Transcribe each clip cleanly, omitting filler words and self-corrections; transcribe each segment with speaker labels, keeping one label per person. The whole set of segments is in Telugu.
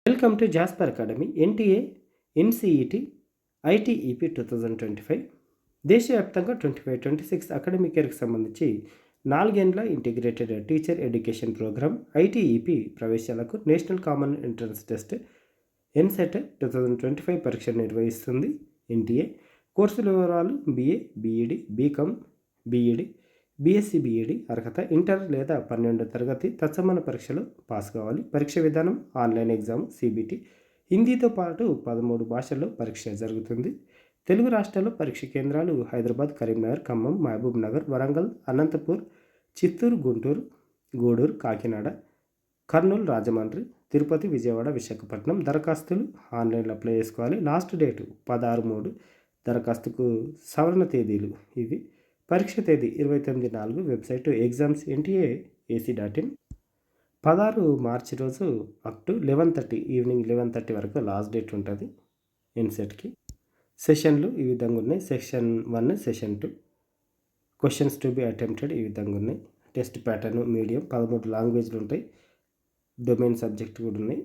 Speaker 1: Welcome to Jasper academy NTA NCET ITEP 2025 దేశవ్యాప్తంగా 25-26 అకాడమిక్ ఇయర్కి సంబంధించి 4 ఏళ్ల integrated teacher education program ITEP ప్రవేశాలకు national common entrance test NCET 2025 పరీక్ష నిర్వహిస్తుంది ఎన్టీఏ. కోర్సుల వివరాలు: BA, BEd, BCom, BEd, BSc BEd అర్హత ఇంటర్ లేదా 12వ తరగతి తత్సమాన పరీక్షలో పాస్ కావాలి. పరీక్ష విధానం ఆన్లైన్ ఎగ్జామ్ సిబిటి. హిందీతో పాటు 13 భాషల్లో పరీక్ష జరుగుతుంది. తెలుగు రాష్ట్రాల్లో పరీక్ష కేంద్రాలు హైదరాబాద్, కరీంనగర్, ఖమ్మం, మహబూబ్ నగర్, వరంగల్, అనంతపూర్, చిత్తూరు, గుంటూరు, గూడూరు, కాకినాడ, కర్నూలు, రాజమండ్రి, తిరుపతి, విజయవాడ, విశాఖపట్నం. దరఖాస్తులు ఆన్లైన్లో అప్లై చేసుకోవాలి. Last date 16/3. దరఖాస్తుకు సవరణ తేదీలు ఇవి. పరీక్ష తేదీ 29/4. Website exams NTA AC. 16 మార్చి రోజు అప్ టు 11:30 ఈవినింగ్ 11:30 వరకు లాస్ట్ డేట్ ఉంటుంది ఎన్సెట్కి. సెషన్లు ఈ విధంగా ఉన్నాయి. Session 1, session 2. Questions to be attempted ఈ విధంగా ఉన్నాయి. Test pattern medium. 13 లాంగ్వేజ్లు ఉంటాయి. డొమైన్ సబ్జెక్ట్ కూడా ఉన్నాయి.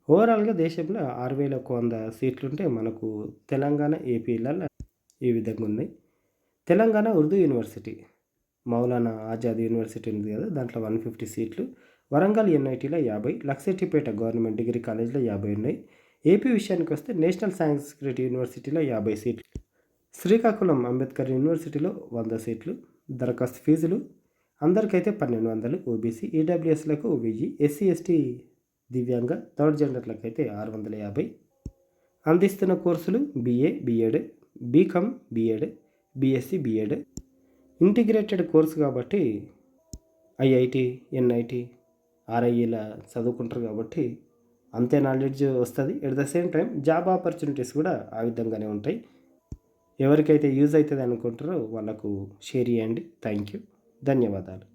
Speaker 1: ఓవరాల్గా దేశంలో 6,100 సీట్లు ఉంటే మనకు తెలంగాణ, ఏపీలలో ఈ విధంగా ఉన్నాయి. తెలంగాణ ఉర్దూ యూనివర్సిటీ, మౌలానా ఆజాద్ యూనివర్సిటీ ఉంది కదా, దాంట్లో 150 సీట్లు. వరంగల్ ఎన్ఐటీలో 50, లక్సెట్టిపేట గవర్నమెంట్ డిగ్రీ కాలేజ్లో 50 ఉన్నాయి. ఏపీ విషయానికి వస్తే నేషనల్ సంస్కృతి యూనివర్సిటీలో 50 సీట్లు. శ్రీకాకుళం అంబేద్కర్ యూనివర్సిటీలో 100 సీట్లు. దరఖాస్తు ఫీజులు అందరికైతే 1,200, ఓబీసీ ఈడబ్ల్యూఎస్లకు 1000, ఎస్సీ ఎస్టీ దివ్యాంగ థర్డ్ జెండర్లకు అయితే 650. అందిస్తున్న కోర్సులు BA, BEd, BCom, BEd, BSc BEd. Integrated course కాబట్టి ఐఐటి, ఎన్ఐటి, ఆర్ఐఈల చదువుకుంటారు కాబట్టి అంతే నాలెడ్జ్ వస్తుంది. At the same time job opportunities కూడా ఆ విధంగానే ఉంటాయి. ఎవరికైతే యూజ్ అవుతుంది అనుకుంటారో వాళ్ళకు షేర్ చేయండి. థ్యాంక్ యూ, ధన్యవాదాలు.